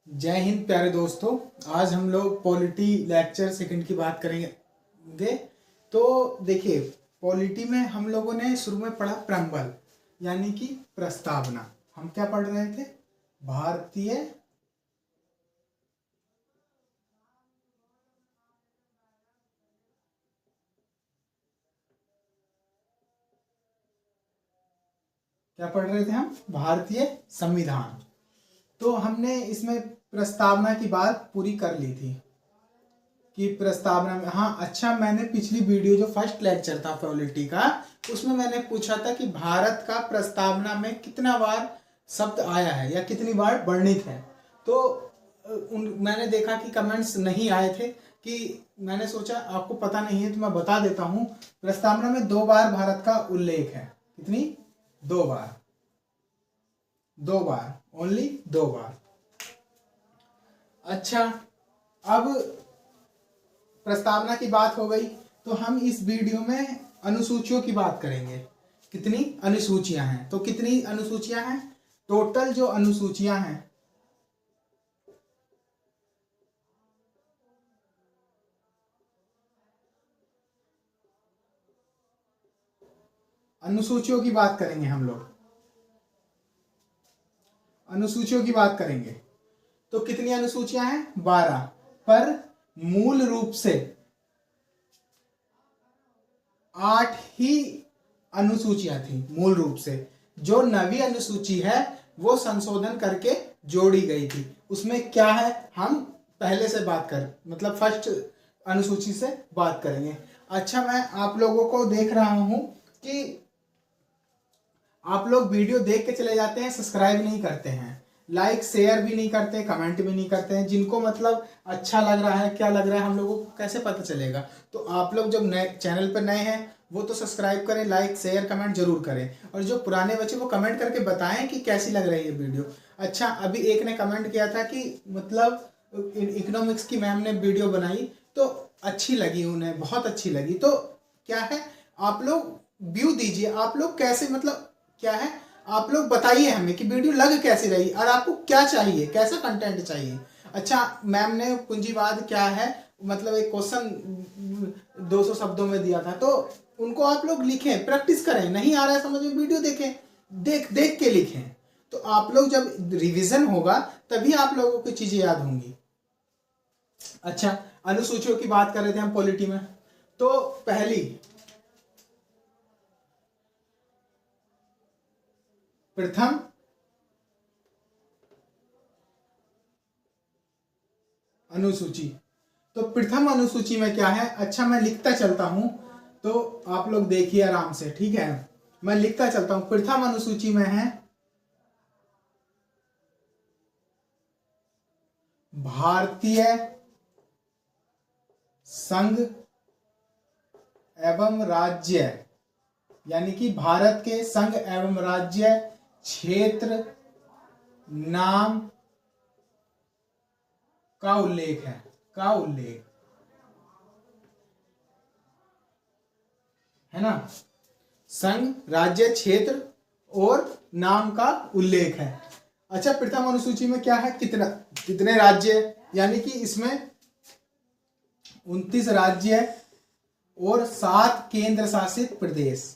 जय हिंद प्यारे दोस्तों। आज हम लोग पॉलिटी लेक्चर सेकंड की बात करेंगे। तो देखिए, पॉलिटी में हम लोगों ने शुरू में पढ़ा प्रैम्बल यानी कि प्रस्तावना। हम क्या पढ़ रहे थे? भारतीय क्या पढ़ रहे थे हम? भारतीय संविधान। तो हमने इसमें प्रस्तावना की बात पूरी कर ली थी कि प्रस्तावना में, हाँ अच्छा, मैंने पिछली वीडियो जो फर्स्ट लेक्चर था पॉलिटी का, उसमें मैंने पूछा था कि भारत का प्रस्तावना में कितना बार शब्द आया है या कितनी बार वर्णित है। तो मैंने देखा कि कमेंट्स नहीं आए थे, कि मैंने सोचा आपको पता नहीं है तो मैं बता देता हूँ। प्रस्तावना में 2 बार भारत का उल्लेख है। कितनी? 2 बार। 2 बार, ओनली 2 बार। अच्छा, अब प्रस्तावना की बात हो गई तो हम इस वीडियो में अनुसूचियों की बात करेंगे। कितनी अनुसूचियां हैं? तो कितनी अनुसूचियां हैं टोटल? जो अनुसूचियां हैं, अनुसूचियों की बात करेंगे हम लोग। अनुसूचियों की बात करेंगे तो कितनी अनुसूचियां हैं? 12। पर मूल रूप से 8 ही अनुसूचियां थी मूल रूप से। जो नवी अनुसूची है वो संशोधन करके जोड़ी गई थी। उसमें क्या है हम पहले से बात कर, मतलब फर्स्ट अनुसूची से बात करेंगे। अच्छा, मैं आप लोगों को देख रहा हूं कि आप लोग वीडियो देख के चले जाते हैं, सब्सक्राइब नहीं करते हैं, लाइक शेयर भी नहीं करते, कमेंट भी नहीं करते हैं। जिनको मतलब अच्छा लग रहा है, क्या लग रहा है, हम लोगों को कैसे पता चलेगा? तो आप लोग जब नए चैनल पर नए हैं वो तो सब्सक्राइब करें, लाइक शेयर कमेंट जरूर करें। और जो पुराने बच्चे वो कमेंट करके बताएं कि कैसी लग रही है वीडियो। अच्छा, अभी एक ने कमेंट किया था कि मतलब इकोनॉमिक्स की मैम ने वीडियो बनाई तो अच्छी लगी, उन्हें बहुत अच्छी लगी। तो क्या है, आप लोग व्यू दीजिए। आप लोग कैसे, मतलब क्या है, आप लोग बताइए हमें कि वीडियो लग कैसी रही और आपको क्या चाहिए, कैसा कंटेंट चाहिए। अच्छा, मैम ने पूंजीवाद क्या है, मतलब एक क्वेश्चन 200 शब्दों में दिया था, तो उनको आप लोग लिखें, प्रैक्टिस करें। नहीं आ रहा है समझ में, वीडियो देखें, देख देख के लिखें। तो आप लोग जब रिवीजन होगा तभी आप लोगों को चीजें याद होंगी। अच्छा, अनुसूचियों की बात कर रहे थे हम पॉलिटी में। तो पहली प्रथम अनुसूची। तो प्रथम अनुसूची में क्या है? अच्छा, मैं लिखता चलता हूं तो आप लोग देखिए आराम से, ठीक है? मैं लिखता चलता हूं। प्रथम अनुसूची में है भारतीय संघ एवं राज्य, यानी कि भारत के संघ एवं राज्य क्षेत्र नाम का उल्लेख है। का उल्लेख है ना? संघ, राज्य, क्षेत्र और नाम का उल्लेख है। अच्छा, प्रथम अनुसूची में क्या है? कितने राज्य, यानी कि इसमें 29 राज्य और 7 केंद्र शासित प्रदेश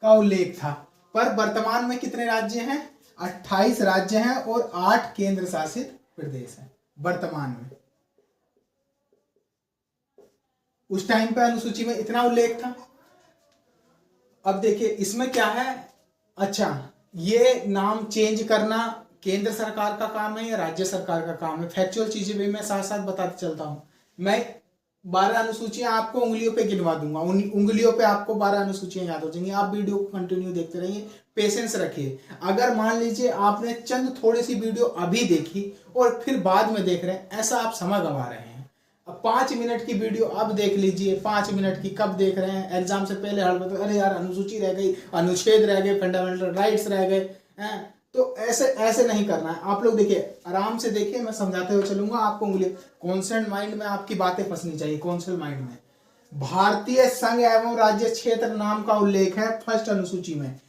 का उल्लेख था। पर वर्तमान में कितने राज्य हैं? 28 राज्य हैं और 8 केंद्र शासित प्रदेश हैं वर्तमान में। उस टाइम पे अनुसूची में इतना उल्लेख था। अब देखिए इसमें क्या है। अच्छा, ये नाम चेंज करना केंद्र सरकार का काम है या राज्य सरकार का काम है? फैक्चुअल चीजें भी मैं साथ साथ बताते चलता हूं। मैं 12 अनुसूचियां आपको उंगलियों पे गिनवा दूंगा, उन उंगलियों पे आपको 12 अनुसूचियां याद हो जाएंगी। आप वीडियो को कंटिन्यू देखते रहिए, पेशेंस रखिए। अगर मान लीजिए आपने चंद थोड़ी सी वीडियो अभी देखी और फिर बाद में देख रहे हैं, ऐसा आप समय गंवा रहे हैं। अब 5 मिनट की वीडियो अब देख लीजिए, 5 मिनट की कब देख रहे हैं? एग्जाम से पहले हड़ में, तो अरे यार अनुसूची रह गई, अनुच्छेद रह गए, फंडामेंटल राइट्स रह गए हैं। तो ऐसे ऐसे नहीं करना है। आप लोग देखिए, आराम से देखिए, मैं समझाते हुए चलूंगा आपको। उंगली कॉन्सेंट माइंड में आपकी बातें फंसनी चाहिए, कॉन्सेंट माइंड में। भारतीय संघ एवं राज्य क्षेत्र नाम का उल्लेख है फर्स्ट अनुसूची में।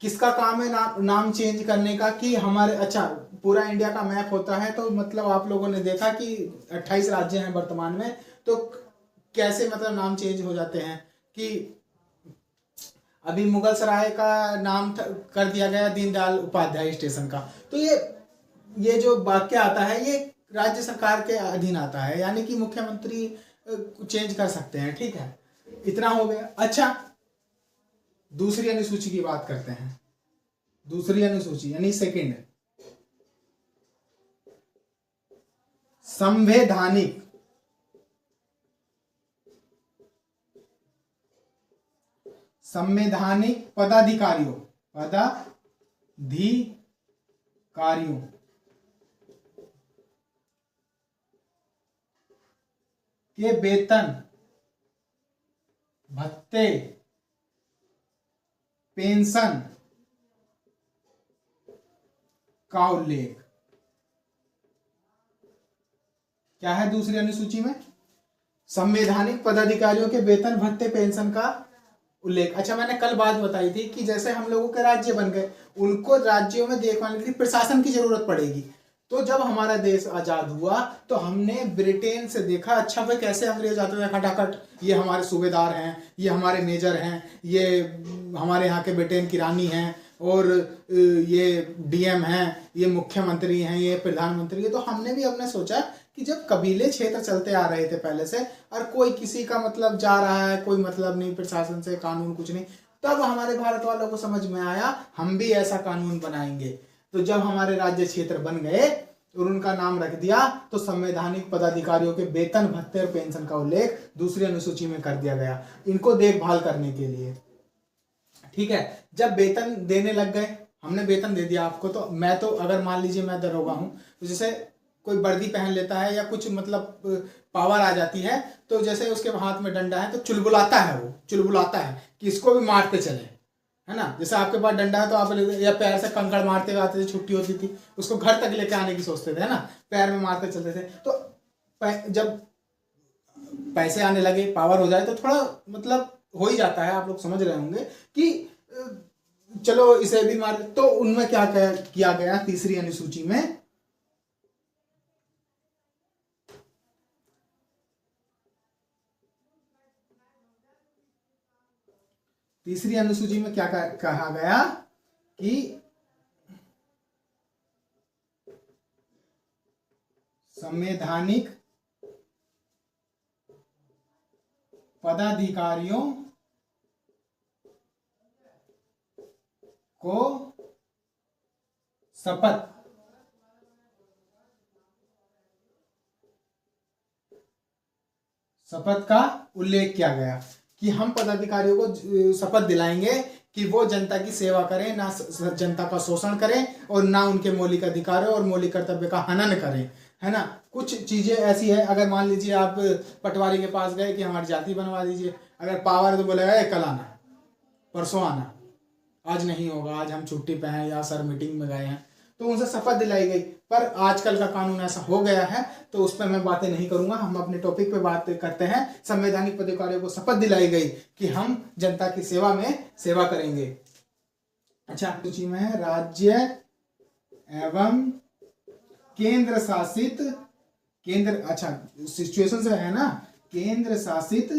किसका काम है नाम चेंज करने का, कि हमारे अच्छा पूरा इंडिया का मैप होता है तो मतलब आप लोगों ने देखा कि 28 राज्य हैं वर्तमान में, तो कैसे मतलब नाम चेंज हो जाते हैं, कि अभी मुगल सराय का नाम कर दिया गया दीनदयाल उपाध्याय स्टेशन का। तो ये जो वाक्य आता है ये राज्य सरकार के अधीन आता है, यानी कि मुख्यमंत्री चेंज कर सकते हैं। ठीक है, इतना हो गया। अच्छा, दूसरी अनुसूची की बात करते हैं। दूसरी अनुसूची यानी सेकंड, संवैधानिक पदाधिकारियों के वेतन भत्ते पेंशन का उल्लेख क्या है दूसरी अनुसूची में? संवैधानिक पदाधिकारियों के वेतन भत्ते पेंशन का उल्लेख। अच्छा, मैंने कल बात बताई थी कि जैसे हम लोगों के राज्य बन गए, उनको राज्यों में देखभाल के लिए प्रशासन की जरूरत पड़ेगी। तो जब हमारा देश आजाद हुआ तो हमने ब्रिटेन से देखा, अच्छा भाई कैसे अंग्रेज आते थे खटाखट, ये हमारे सूबेदार हैं, ये हमारे मेजर हैं, ये हमारे यहाँ के ब्रिटेन की रानी हैं, और ये डीएम हैं, ये मुख्यमंत्री हैं, ये प्रधानमंत्री है। तो हमने भी अपने सोचा कि जब कबीले क्षेत्र चलते आ रहे थे पहले से, और कोई किसी का मतलब जा रहा है, कोई मतलब नहीं प्रशासन से, कानून कुछ नहीं, तब हमारे भारत वालों को समझ में आया हम भी ऐसा कानून बनाएंगे। तो जब हमारे राज्य क्षेत्र बन गए और उनका नाम रख दिया, तो संवैधानिक पदाधिकारियों के वेतन भत्ते और पेंशन का उल्लेख दूसरी अनुसूची में कर दिया गया, इनको देखभाल करने के लिए। ठीक है, जब वेतन देने लग गए, हमने वेतन दे दिया आपको, तो मैं तो अगर मान लीजिए मैं दरोगा हूं, तो जैसे कोई वर्दी पहन लेता है या कुछ मतलब पावर आ जाती है, तो जैसे उसके हाथ में डंडा है तो चुलबुलाता है, वो चुलबुलाता है कि इसको भी मारते चले, है ना। जैसे आपके पास डंडा है तो आप या पैर से कंकड़ मारते हुए आते थे, छुट्टी होती थी, उसको घर तक लेके आने की सोचते थे, है ना, पैर में मारते चलते थे। तो जब पैसे आने लगे, पावर हो जाए, तो थोड़ा मतलब हो ही जाता है, आप लोग समझ रहे होंगे कि चलो इसे भी मार। तो उनमें क्या किया गया तीसरी अनुसूची में, तीसरी अनुसूची में क्या कहा गया कि संवैधानिक पदाधिकारियों को शपथ का उल्लेख किया गया कि हम पदाधिकारियों को शपथ दिलाएंगे कि वो जनता की सेवा करें, ना जनता का शोषण करें, और ना उनके मौलिक अधिकारों और मौलिक कर्तव्य का हनन करें, है ना। कुछ चीजें ऐसी है, अगर मान लीजिए आप पटवारी के पास गए कि हमारी जाति बनवा दीजिए, अगर पावर तो बोलेगा कल आना, परसों आना, आज नहीं होगा, आज हम छुट्टी पे हैं या सर मीटिंग में गए हैं, तो उनसे शपथ दिलाई गई। पर आजकल का कानून ऐसा हो गया है, तो उस पर मैं बातें नहीं करूंगा, हम अपने टॉपिक पे बात करते हैं। संवैधानिक पदाधिकारियों को शपथ दिलाई गई कि हम जनता की सेवा में सेवा करेंगे। अच्छा, सूची में है राज्य एवं केंद्र शासित, अच्छा सिचुएशन से है ना, केंद्र शासित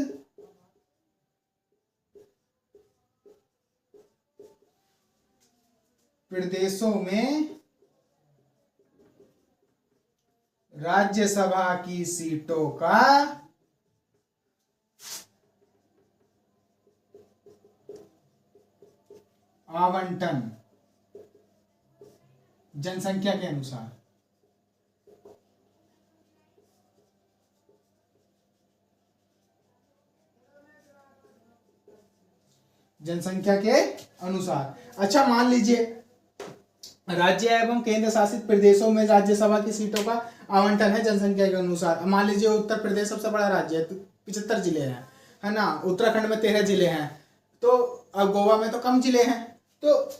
प्रदेशों में राज्यसभा की सीटों का आवंटन जनसंख्या के अनुसार, जनसंख्या के अनुसार। अच्छा, मान लीजिए राज्य एवं केंद्र शासित प्रदेशों में राज्यसभा की सीटों का आवंटन है जनसंख्या के अनुसार। मान लीजिए उत्तर प्रदेश सबसे बड़ा राज्य है, 75 जिले हैं, है ना, उत्तराखंड में 13 जिले हैं, तो अब गोवा में तो कम जिले हैं, तो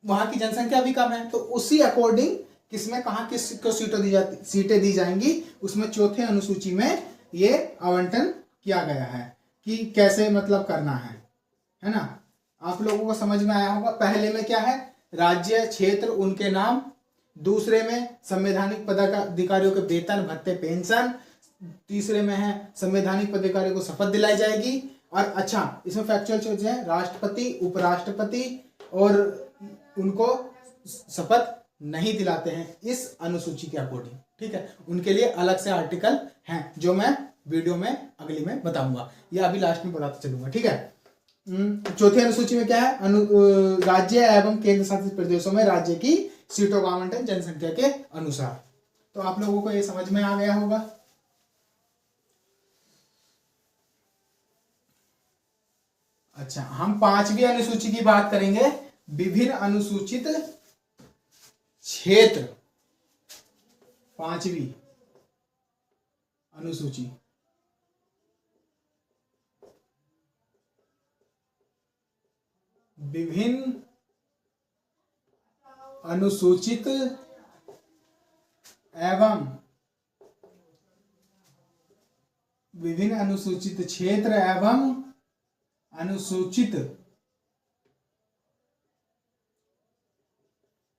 वहां की जनसंख्या भी कम है, तो उसी अकॉर्डिंग किसमें कहाँ किसको सीटें दी जाएंगी, उसमें चौथे अनुसूची में ये आवंटन किया गया है कि कैसे मतलब करना है ना। आप लोगों को समझ में आया होगा। पहले में क्या है, राज्य क्षेत्र उनके नाम, दूसरे में संवैधानिक पदाधिकारियों के वेतन भत्ते पेंशन, तीसरे में है संवैधानिक पदाधिकारियों को शपथ दिलाई जाएगी। और अच्छा, इसमें फैक्चुअल चीज है, राष्ट्रपति उपराष्ट्रपति और उनको शपथ नहीं दिलाते हैं इस अनुसूची के अकॉर्डिंग, ठीक है। उनके लिए अलग से आर्टिकल हैं जो मैं वीडियो में अगली में बताऊंगा, या अभी लास्ट में बताते चलूंगा, ठीक है। चौथी अनुसूची में क्या है, राज्य एवं केंद्र शासित प्रदेशों में राज्य की सीटों का आवंटन जनसंख्या के अनुसार। तो आप लोगों को ये समझ में आ गया होगा। अच्छा, हम पांचवी अनुसूची की बात करेंगे, विभिन्न अनुसूचित क्षेत्र। पांचवी अनुसूची, विभिन्न अनुसूचित एवं विभिन्न अनुसूचित क्षेत्र एवं अनुसूचित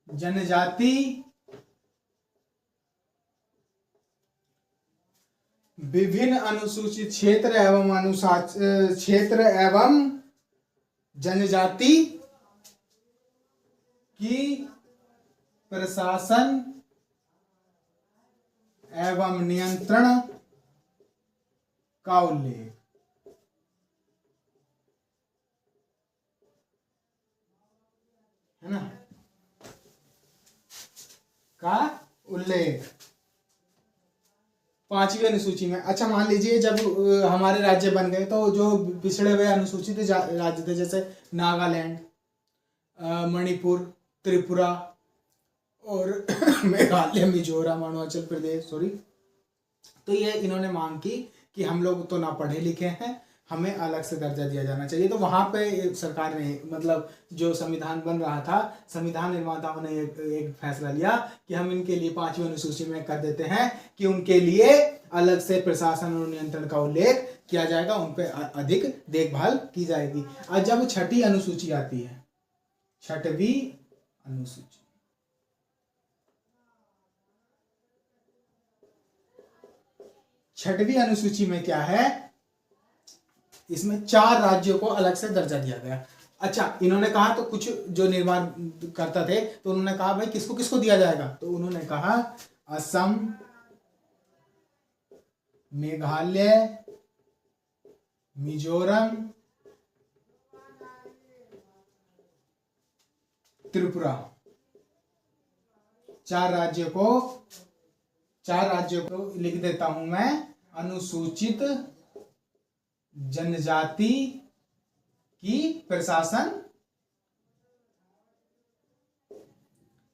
जनजाति विभिन्न अनुसूचित क्षेत्र एवं जनजाति की प्रशासन एवं नियंत्रण का उल्लेख। है ना, का उल्लेख पांचवी अनुसूची में। अच्छा, मान लीजिए जब हमारे राज्य बन गए तो जो पिछड़े हुए अनुसूचित राज्य थे, जैसे नागालैंड, मणिपुर, त्रिपुरा और मेघालय, मिजोरम, अरुणाचल प्रदेश, तो ये इन्होंने मांग की कि हम लोग तो ना पढ़े लिखे हैं, हमें अलग से दर्जा दिया जाना चाहिए। तो वहां पे सरकार ने, मतलब जो संविधान बन रहा था, संविधान निर्माताओं ने एक फैसला लिया कि हम इनके लिए पांचवी अनुसूची में कर देते हैं कि उनके लिए अलग से प्रशासन और नियंत्रण का उल्लेख किया जाएगा, उन पे अधिक देखभाल की जाएगी। और जब छठी अनुसूची आती है, छठवीं अनुसूची, छठवीं अनुसूची में क्या है, इसमें 4 राज्यों को अलग से दर्जा दिया गया। अच्छा, इन्होंने कहा, तो कुछ जो निर्माण करता थे तो उन्होंने कहा भाई किसको किसको दिया जाएगा, तो उन्होंने कहा असम, मेघालय, मिजोरम, त्रिपुरा, 4 राज्यों को लिख देता हूं मैं, अनुसूचित जनजाति की प्रशासन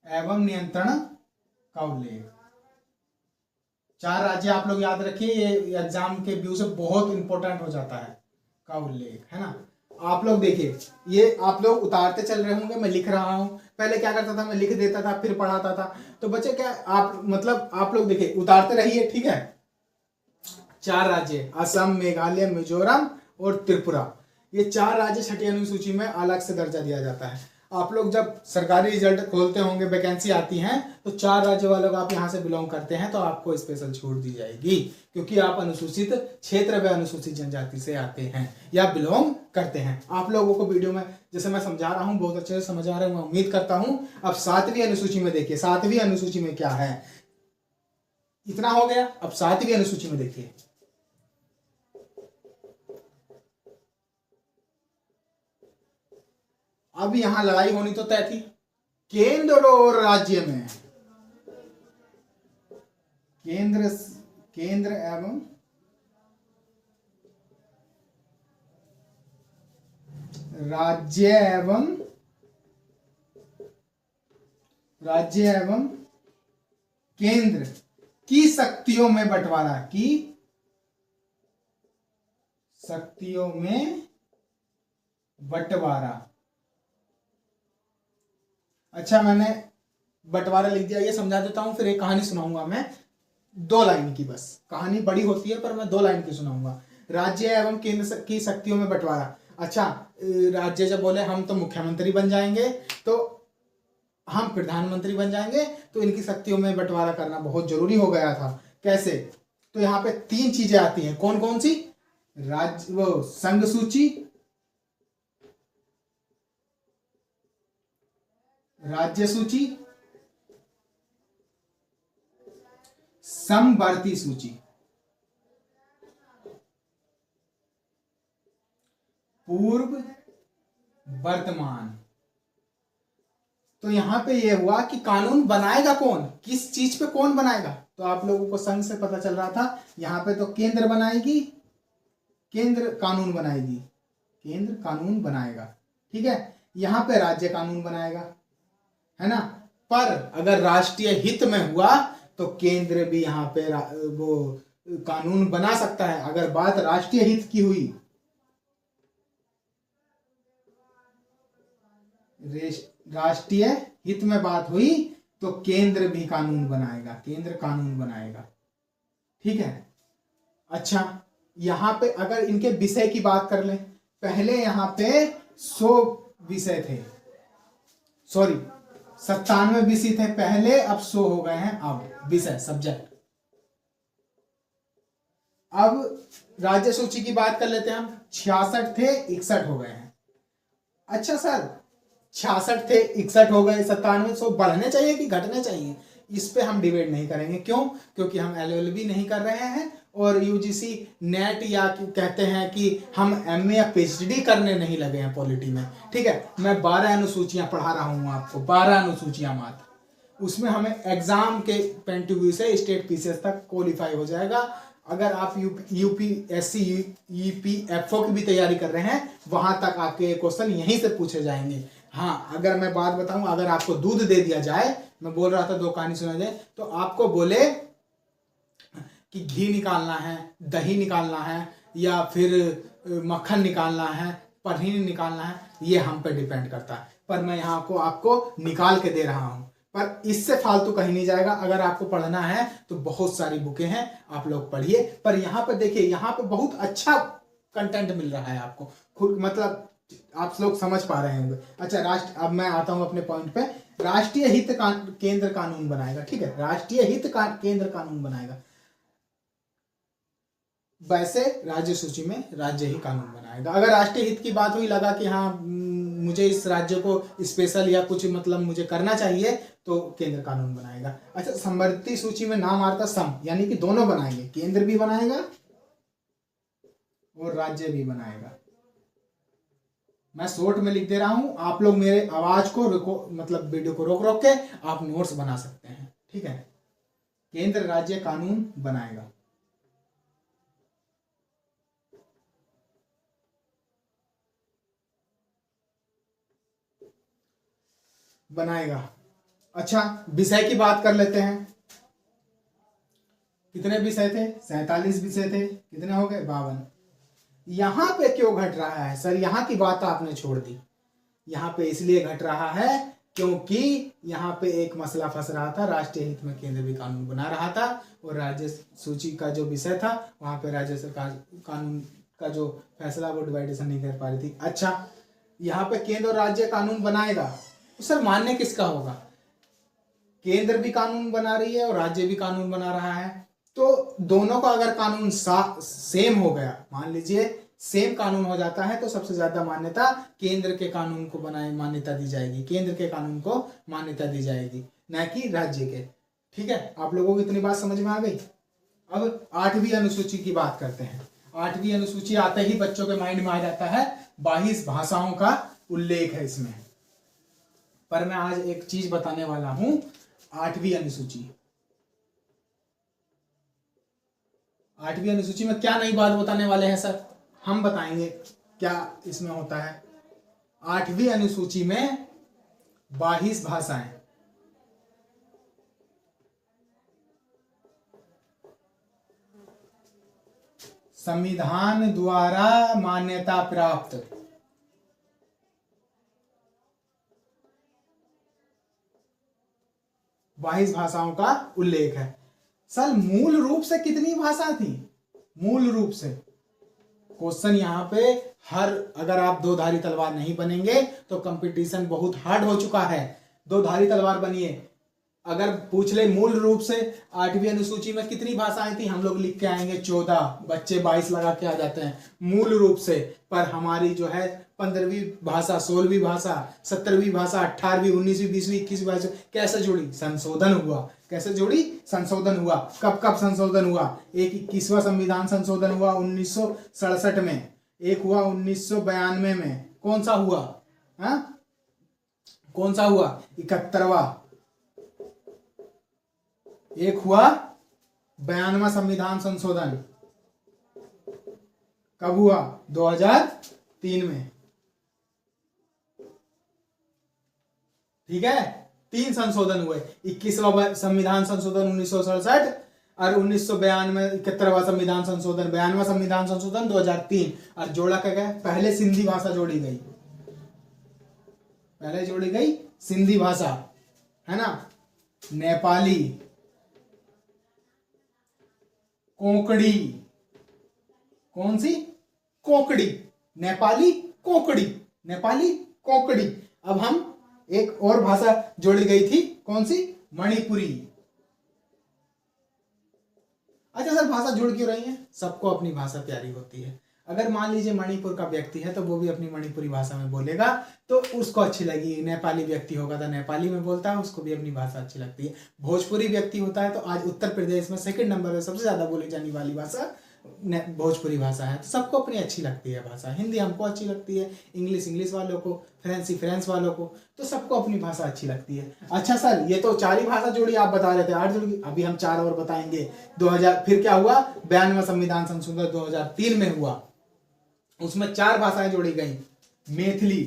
एवं नियंत्रण का उल्लेख। 4 राज्य आप लोग याद रखिए, ये एग्जाम के व्यू से बहुत इंपॉर्टेंट हो जाता है, का उल्लेख, है ना। आप लोग देखिए, ये आप लोग उतारते चल रहे होंगे, मैं लिख रहा हूं। पहले क्या करता था, मैं लिख देता था फिर पढ़ाता था। तो बच्चे क्या, आप लोग देखिए, उतारते रहिए, ठीक है। 4 राज्य, असम, मेघालय, मिजोरम और त्रिपुरा, ये 4 राज्य छठी अनुसूची में अलग से दर्जा दिया जाता है। आप लोग जब सरकारी रिजल्ट खोलते होंगे, वैकेंसी आती है, तो 4 राज्य वालों का आप यहाँ से बिलोंग करते हैं तो आपको स्पेशल छूट दी जाएगी, क्योंकि आप अनुसूचित क्षेत्र व अनुसूचित जनजाति से आते हैं या बिलोंग करते हैं। आप लोगों को वीडियो में जैसे मैं समझा रहा हूँ, बहुत अच्छे से समझ आ रहा है, मैं उम्मीद करता हूँ। अब 7वीं अनुसूची में देखिए, 7वीं अनुसूची में क्या है, इतना हो गया। अब 7वीं अनुसूची में देखिए, अब यहां लड़ाई होनी तो तय थी, केंद्र और राज्य में, केंद्र एवं राज्य एवं केंद्र की शक्तियों में बंटवारा, की शक्तियों में बंटवारा। अच्छा, मैंने बंटवारा लिख दिया, ये समझा देता हूं, फिर एक कहानी सुनाऊंगा मैं 2 लाइन की, बस कहानी बड़ी होती है पर मैं 2 लाइन की सुनाऊंगा। राज्य एवं केंद्र की शक्तियों में बंटवारा। अच्छा, राज्य जब बोले हम तो मुख्यमंत्री बन जाएंगे, तो हम प्रधानमंत्री बन जाएंगे, तो इनकी शक्तियों में बंटवारा करना बहुत जरूरी हो गया था। कैसे? तो यहाँ पे 3 चीजें आती हैं। कौन कौन सी? राज्य, वो संघ सूची, राज्य सूची, समवर्ती सूची। पूर्व, वर्तमान। तो यहां पे ये हुआ कि कानून बनाएगा कौन, किस चीज पे कौन बनाएगा? तो आप लोगों को संघ से पता चल रहा था, यहां पे तो केंद्र बनाएगी, केंद्र कानून बनाएगी, केंद्र कानून बनाएगा, ठीक है। यहां पे राज्य कानून बनाएगा, है ना। पर अगर राष्ट्रीय हित में हुआ तो केंद्र भी यहाँ पे वो कानून बना सकता है। अगर बात राष्ट्रीय हित की हुई, राष्ट्रीय हित में बात हुई, तो केंद्र भी कानून बनाएगा, केंद्र कानून बनाएगा, ठीक है। अच्छा, यहां पे अगर इनके विषय की बात कर लें, पहले यहां पे 100 विषय थे, सॉरी 97 विषय थे पहले, अब 100 हो गए हैं अब विषय, सब्जेक्ट। अब राज्य सूची की बात कर लेते हैं हम, 66 थे 61 हो गए हैं। अच्छा सर, 66 थे 61 हो गए, 97 100 बढ़ने चाहिए कि घटने चाहिए? इस पे हम डिबेट नहीं करेंगे। क्यों? क्योंकि हम एलएलबी नहीं कर रहे हैं और यूजीसी नेट या कहते हैं कि हम एमए या पीएचडी करने नहीं लगे हैं पॉलिटी में, ठीक है। मैं 12 अनुसूचियां पढ़ा रहा हूं आपको, 12 अनुसूचियां मात्र। उसमें हमें एग्जाम के पॉइंट ऑफ व्यू से स्टेट पीसीएस तक क्वालिफाई हो जाएगा। अगर आप यूपीएससी ईपीएफओ की भी तैयारी कर रहे हैं, वहां तक आपके क्वेश्चन यहीं से पूछे जाएंगे। हाँ, अगर मैं बात बताऊं, अगर आपको दूध दे दिया जाए, मैं बोल रहा था 2 कहानी सुना जाए, तो आपको बोले कि घी निकालना है, दही निकालना है, या फिर मक्खन निकालना है, पनीर निकालना है, ये हम पे डिपेंड करता है। पर मैं यहाँ को आपको निकाल के दे रहा हूँ, पर इससे फालतू कहीं नहीं जाएगा। अगर आपको पढ़ना है तो बहुत सारी बुकें हैं, आप लोग पढ़िए। पर यहाँ पे देखिए, यहाँ पे बहुत अच्छा कंटेंट मिल रहा है आपको, खुद मतलब आप लोग समझ पा रहे होंगे। अच्छा, अब मैं आता हूं अपने पॉइंट पे। राष्ट्रीय हित केंद्र कानून बनाएगा, ठीक है, राष्ट्रीय हित केंद्र कानून बनाएगा। वैसे राज्य सूची में राज्य ही कानून बनाएगा। अगर राष्ट्रीय हित की बात हुई, लगा कि हाँ मुझे इस राज्य को स्पेशल या कुछ मतलब मुझे करना चाहिए, तो केंद्र कानून बनाएगा। अच्छा, समवर्ती सूची में नाम आता सम, यानी कि दोनों बनाएंगे, केंद्र भी बनाएगा और राज्य भी बनाएगा। मैं शॉर्ट में लिख दे रहा हूं, आप लोग मेरे आवाज को मतलब वीडियो को रोक रोक के आप नोट्स बना सकते हैं, ठीक है। केंद्र राज्य कानून बनाएगा। अच्छा, विषय की बात कर लेते हैं। कितने विषय थे? 47 विषय थे। कितने हो गए? 52। यहां पे क्यों घट रहा है सर? यहां की बात आपने छोड़ दी। यहां पे इसलिए घट रहा है क्योंकि यहां पे एक मसला फंस रहा था, राष्ट्रीय हित में केंद्र भी कानून बना रहा था, और राज्य सूची का जो विषय था वहां पे राज्य सरकार कानून का जो फैसला वो डिवाइडेशन नहीं कर पा रही थी। अच्छा, यहाँ पे केंद्र और राज्य कानून बनाएगा, तो सर मान्य किसका होगा? केंद्र भी कानून बना रही है और राज्य भी कानून बना रहा है, तो दोनों का अगर कानून सेम हो गया, मान लीजिए सेम कानून हो जाता है, तो सबसे ज्यादा मान्यता केंद्र के कानून को मान्यता दी जाएगी, केंद्र के कानून को मान्यता दी जाएगी, न कि राज्य के। ठीक है, आप लोगों को इतनी बात समझ में आ गई। अब 8वीं अनुसूची की बात करते हैं। 8वीं अनुसूची आते ही बच्चों के माइंड में आ जाता है 22 भाषाओं का उल्लेख है इसमें। पर मैं आज एक चीज बताने वाला हूं, 8वीं अनुसूची। 8वीं अनुसूची में क्या नई बात बताने वाले हैं सर? हम बताएंगे क्या इसमें होता है। 8वीं अनुसूची में 22 भाषाएं, संविधान द्वारा मान्यता प्राप्त 22 भाषाओं का उल्लेख है। सर मूल रूप से कितनी भाषा थी? मूल रूप से क्वेश्चन यहाँ पे हर, अगर आप दो धारी तलवार नहीं बनेंगे तो कंपटीशन बहुत हार्ड हो चुका है। दो धारी तलवार बनिए। अगर पूछ ले मूल रूप से 8वीं अनुसूची में कितनी भाषाएं थी, हम लोग लिख के आएंगे 14, बच्चे 22 लगा के आ जाते हैं मूल रूप से। पर हमारी जो है 15वीं भाषा, 16वीं भाषा, 17वीं भाषा, 18वीं, 19वीं, 20वीं, 21वीं भाषा कैसे जुड़ी? संशोधन हुआ। कैसे जुड़ी? संशोधन हुआ। कब कब संशोधन हुआ? एक 21वां संविधान संशोधन हुआ 1967 में, एक हुआ 1992 में। कौन सा हुआ? कौन सा हुआ? 71वां। एक हुआ 92वां संविधान संशोधन। कब हुआ? 2003 में। ठीक है, 3 संशोधन हुए। 21वां संविधान संशोधन 1967 और 1992 71वां संविधान संशोधन, 92वां संविधान संशोधन 2003। और जोड़ा क्या गया? पहले सिंधी भाषा जोड़ी गई। पहले जोड़ी गई सिंधी भाषा, है ना। नेपाली, कोंकणी। कौन सी? कोंकणी। नेपाली, कोंकणी। नेपाली, कोंकणी। अब हम एक और भाषा जोड़ी गई थी, कौन सी? मणिपुरी। अच्छा सर, भाषा जुड़ क्यों रही है? सबको अपनी भाषा प्यारी होती है। अगर मान लीजिए मणिपुर का व्यक्ति है तो वो भी अपनी मणिपुरी भाषा में बोलेगा तो उसको अच्छी लगी। नेपाली व्यक्ति होगा तो नेपाली में बोलता है, उसको भी अपनी भाषा अच्छी लगती है। भोजपुरी व्यक्ति होता है तो आज उत्तर प्रदेश में सेकंड नंबर पे सबसे ज्यादा बोली जाने वाली भाषा भोजपुरी भाषा है। तो सबको अपनी अच्छी लगती है भाषा। हिंदी हमको अच्छी लगती है, इंग्लिश वालों को, फ्रेंच वालों को, तो सबको अपनी भाषा अच्छी लगती है। अच्छा सर, ये तो 4 ही भाषा जोड़ी आप बता रहे थे, 8 जोड़ी। अभी हम 4 और बताएंगे। 2000 फिर क्या हुआ? 92वां संविधान संशोधन 2003 में हुआ। उसमें 4 भाषाएं जोड़ी गई। मैथिली,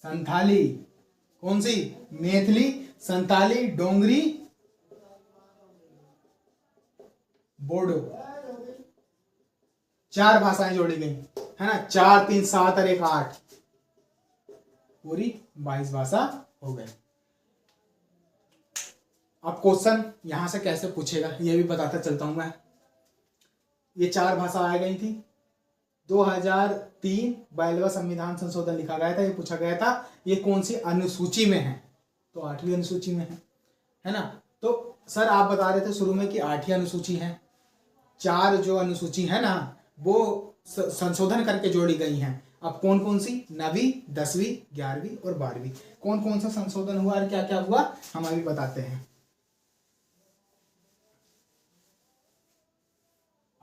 संथाली। कौन सी? मैथिली, संथाली, डोंगरी, बोडो। 4 भाषाएं जोड़ी गई, है ना। 4, 3, 7 और 1, 8, पूरी 22 भाषा हो गई। अब क्वेश्चन यहां से कैसे पूछेगा ये भी बताता चलता हूं मैं। ये 4 भाषा आ गई थी। 2003 92वां संविधान संशोधन लिखा गया था। ये पूछा गया था ये कौन सी अनुसूची में है? तो 8वीं अनुसूची में है ना। तो सर आप बता रहे थे शुरू में कि 8वीं अनुसूची है। 4 जो अनुसूची है ना वो संशोधन करके जोड़ी गई हैं। अब कौन कौन सी? 9वीं, 10वीं, 11वीं और 12वीं। कौन कौन सा संशोधन हुआ और क्या क्या हुआ हम अभी बताते हैं।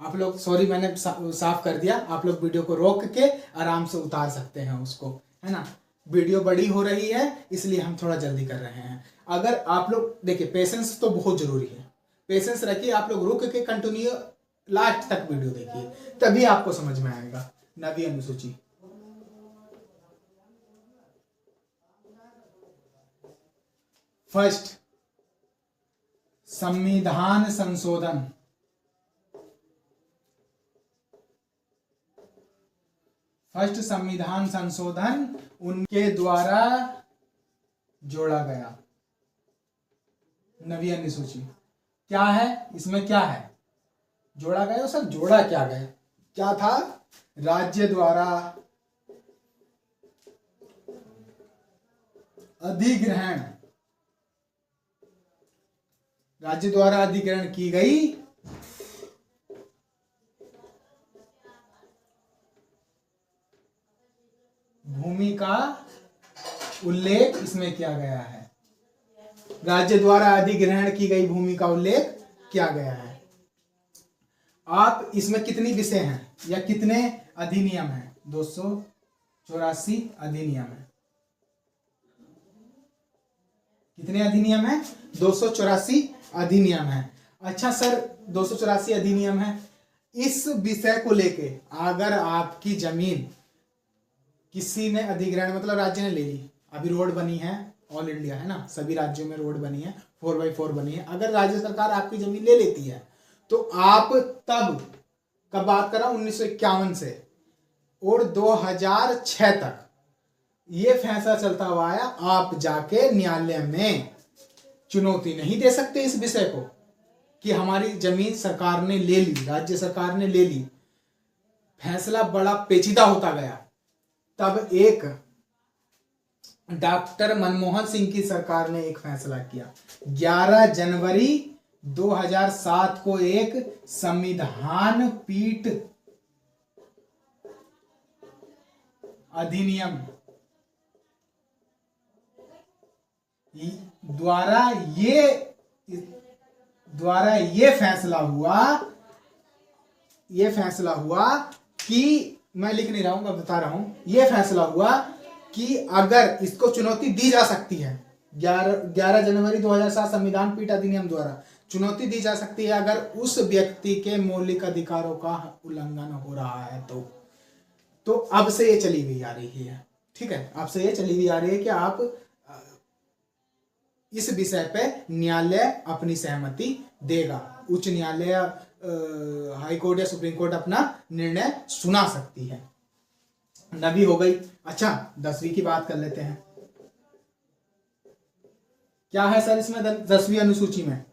आप लोग, सॉरी मैंने साफ कर दिया, आप लोग वीडियो को रोक के आराम से उतार सकते हैं उसको, है ना। वीडियो बड़ी हो रही है इसलिए हम थोड़ा जल्दी कर रहे हैं। अगर आप लोग देखिए, पेशेंस तो बहुत जरूरी है। पेशेंस रखिए, आप लोग रुक के कंटिन्यू लास्ट तक वीडियो देखिए, तभी आपको समझ में आएगा। 9वीं अनुसूची, फर्स्ट संविधान संशोधन। फर्स्ट संविधान संशोधन उनके द्वारा जोड़ा गया 9वीं अनुसूची। क्या है इसमें? क्या है जोड़ा गया? सर जोड़ा क्या गया? क्या था? राज्य द्वारा अधिग्रहण, राज्य द्वारा अधिग्रहण की गई भूमि का उल्लेख इसमें किया गया है। राज्य द्वारा अधिग्रहण की गई भूमि का उल्लेख किया गया है। आप इसमें कितनी विषय हैं या कितने अधिनियम हैं? 284 अधिनियम है। कितने अधिनियम है? 284 अधिनियम है। अच्छा सर 284 अधिनियम है। इस विषय को लेके अगर आपकी जमीन किसी ने अधिग्रहण मतलब राज्य ने ले ली, अभी रोड बनी है ऑल इंडिया, है ना, सभी राज्यों में रोड बनी है, 4x4 बनी है, अगर राज्य सरकार आपकी जमीन ले लेती है तो आप तब, कब बात कर रहा हूं, 1951 से और 2006 तक ये फैसला चलता हुआ आया, आप जाके न्यायालय में चुनौती नहीं दे सकते इस विषय को। कि हमारी जमीन सरकार ने ले ली, राज्य सरकार ने ले ली, फैसला बड़ा पेचीदा होता गया। तब एक डॉक्टर मनमोहन सिंह की सरकार ने एक फैसला किया। 11 जनवरी 2007 को एक संविधान पीठ अधिनियम द्वारा ये फैसला हुआ कि, मैं लिख नहीं रहा हूं, मैं बता रहा हूं, ये फैसला हुआ कि अगर इसको चुनौती दी जा सकती है, 11 जनवरी 2007 संविधान पीठ अधिनियम द्वारा चुनौती दी जा सकती है अगर उस व्यक्ति के मौलिक अधिकारों का उल्लंघन हो रहा है तो अब से ये चली हुई आ रही है। ठीक है, अब से ये चली हुई आ रही है कि आप इस विषय पे न्यायालय अपनी सहमति देगा। उच्च न्यायालय, हाई कोर्ट या सुप्रीम कोर्ट अपना निर्णय सुना सकती है। 9वीं हो गई। अच्छा, 10वीं की बात कर लेते हैं। क्या है सर इसमें 10वीं अनुसूची में?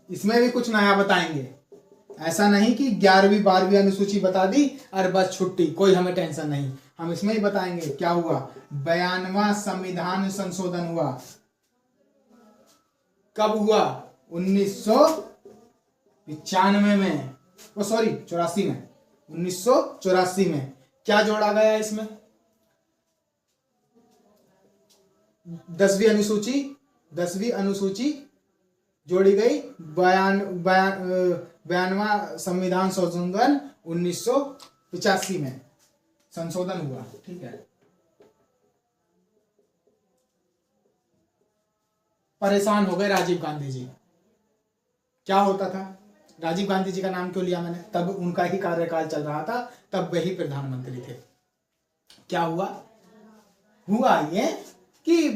इसमें भी कुछ नया बताएंगे। ऐसा नहीं कि 11वीं 12वीं अनुसूची बता दी और बस छुट्टी, कोई हमें टेंशन नहीं। हम इसमें ही बताएंगे क्या हुआ। 92वां संविधान संशोधन हुआ। कब हुआ? 1995 में, सॉरी 84 में, 1984 में। क्या जोड़ा गया इसमें? 10वीं अनुसूची जोड़ी गई। 92वां संविधान संशोधन 1985 में संशोधन हुआ। ठीक है, परेशान हो गए राजीव गांधी जी। क्या होता था? राजीव गांधी जी का नाम क्यों लिया मैंने? तब उनका ही कार्यकाल चल रहा था, तब वही प्रधानमंत्री थे। क्या हुआ ये कि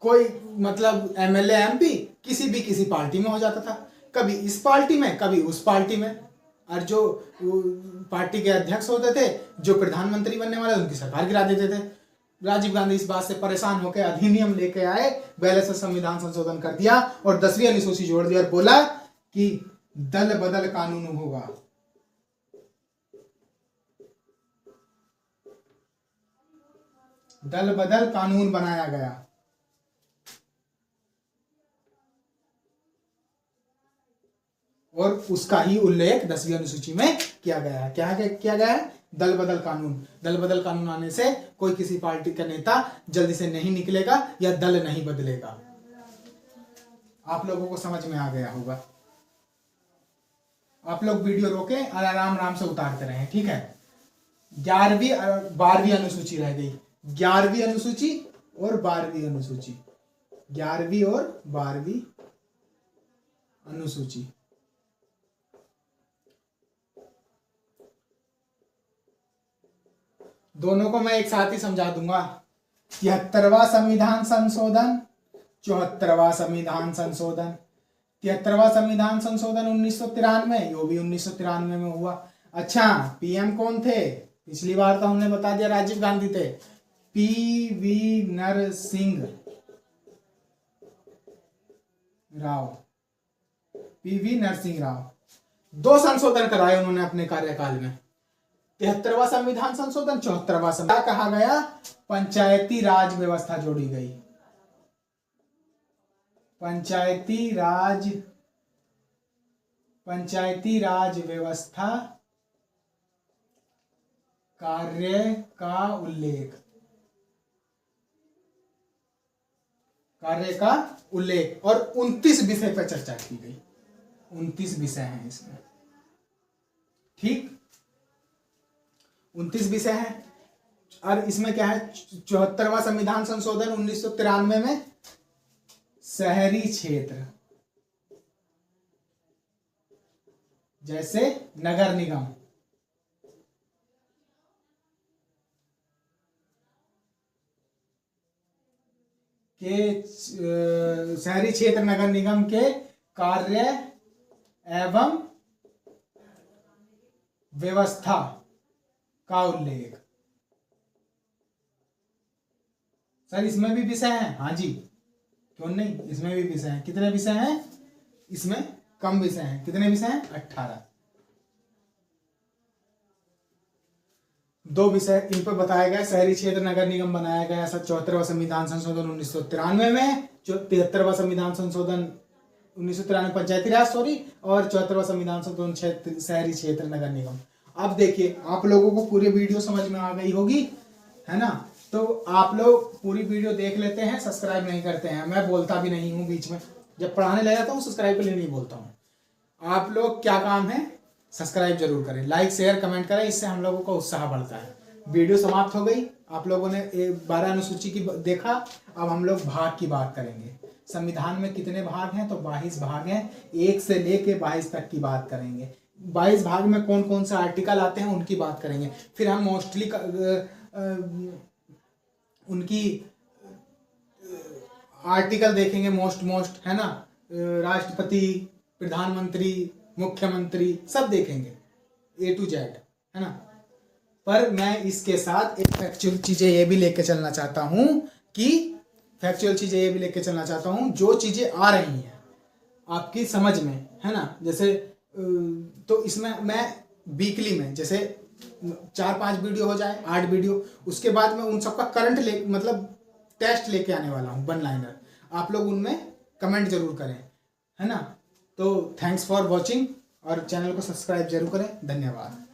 कोई मतलब एमएलए एमपी किसी पार्टी में हो जाता था, कभी इस पार्टी में कभी उस पार्टी में, और जो पार्टी के अध्यक्ष होते थे, जो प्रधानमंत्री बनने वाले, उनकी सरकार गिरा देते थे। राजीव गांधी इस बात से परेशान होकर अधिनियम लेके आए, पहले से संविधान संशोधन कर दिया और 10वीं अनुसूची जोड़ दिया और बोला कि दल बदल कानून होगा। दल बदल कानून बनाया गया। और उसका ही उल्लेख 10वीं अनुसूची में किया गया है। क्या किया गया है? दल बदल कानून। दल बदल कानून आने से कोई किसी पार्टी का नेता जल्दी से नहीं निकलेगा या दल नहीं बदलेगा। आप लोगों को समझ में आ गया होगा। आप लोग वीडियो रोके और आराम से उतारते रहे। ठीक है, 11वीं 12वीं अनुसूची रह गई। 11वीं अनुसूची और 12वीं अनुसूची, 11वीं और 12वीं अनुसूची। दोनों को मैं एक साथ ही समझा दूंगा। 73वां संविधान संशोधन, 74वां संविधान संशोधन। 73वां संविधान संशोधन 1993, यो भी 1993 में हुआ। अच्छा, पीएम कौन थे? पिछली बार तो हमने बता दिया राजीव गांधी थे। पीवी नरसिंह राव। 2 संशोधन कराए उन्होंने अपने कार्यकाल में। 73वां संविधान संशोधन, 74वां संविधान। कहा गया पंचायती राज व्यवस्था जोड़ी गई। पंचायती राज व्यवस्था कार्य का उल्लेख और 29 विषय पर चर्चा की गई। 29 विषय हैं इसमें। ठीक, 29 विषय हैं। और इसमें क्या है? 74वां संविधान संशोधन 1993 में शहरी क्षेत्र, जैसे नगर निगम, के शहरी क्षेत्र नगर निगम के कार्य एवं व्यवस्था का उल्लेख। सर इसमें भी विषय है? हाँ जी, क्यों नहीं, इसमें भी विषय हैं। कितने विषय हैं इसमें? कम विषय हैं। कितने विषय हैं? 18। 2 विषय इन पर बताया गया। शहरी क्षेत्र नगर निगम बनाया गया 74वां संविधान संशोधन 1993 में, 73वां संविधान संशोधन 1993 पंचायती राज सॉरी, और 74वां संविधान संशोधन शहरी क्षेत्र नगर निगम। अब देखिए आप लोगों को पूरी वीडियो समझ में आ गई होगी, है ना? तो आप लोग पूरी वीडियो देख लेते हैं, सब्सक्राइब नहीं करते हैं। मैं बोलता भी नहीं हूँ बीच में, जब पढ़ाने लग जाता हूँ सब्सक्राइब के लिए नहीं बोलता हूँ। आप लोग क्या काम है, सब्सक्राइब जरूर करें, लाइक शेयर कमेंट करें, इससे हम लोगों का उत्साह बढ़ता है। वीडियो समाप्त हो गई। आप लोगों ने 12 अनुसूची की देखा। अब हम लोग भाग की बात करेंगे। संविधान में कितने भाग हैं? तो 22 भाग हैं। 1 से लेके 22 तक की बात करेंगे। 22 भाग में कौन कौन से आर्टिकल आते हैं उनकी बात करेंगे। फिर हम मोस्टली उनकी आर्टिकल देखेंगे, मोस्ट है ना, राष्ट्रपति, प्रधानमंत्री, मुख्यमंत्री सब देखेंगे A to Z, है ना। पर मैं इसके साथ एक फैक्चुअल चीजें ये भी लेके चलना चाहता हूँ जो चीजें आ रही हैं आपकी समझ में, है ना। जैसे तो इसमें मैं वीकली में जैसे 4-5 वीडियो हो जाए, 8 वीडियो, उसके बाद मैं उन सबका करंट मतलब टेस्ट लेके आने वाला हूँ, 1 लाइनर। आप लोग उनमें कमेंट जरूर करें, है ना। तो थैंक्स फॉर वॉचिंग, और चैनल को सब्सक्राइब जरूर करें। धन्यवाद।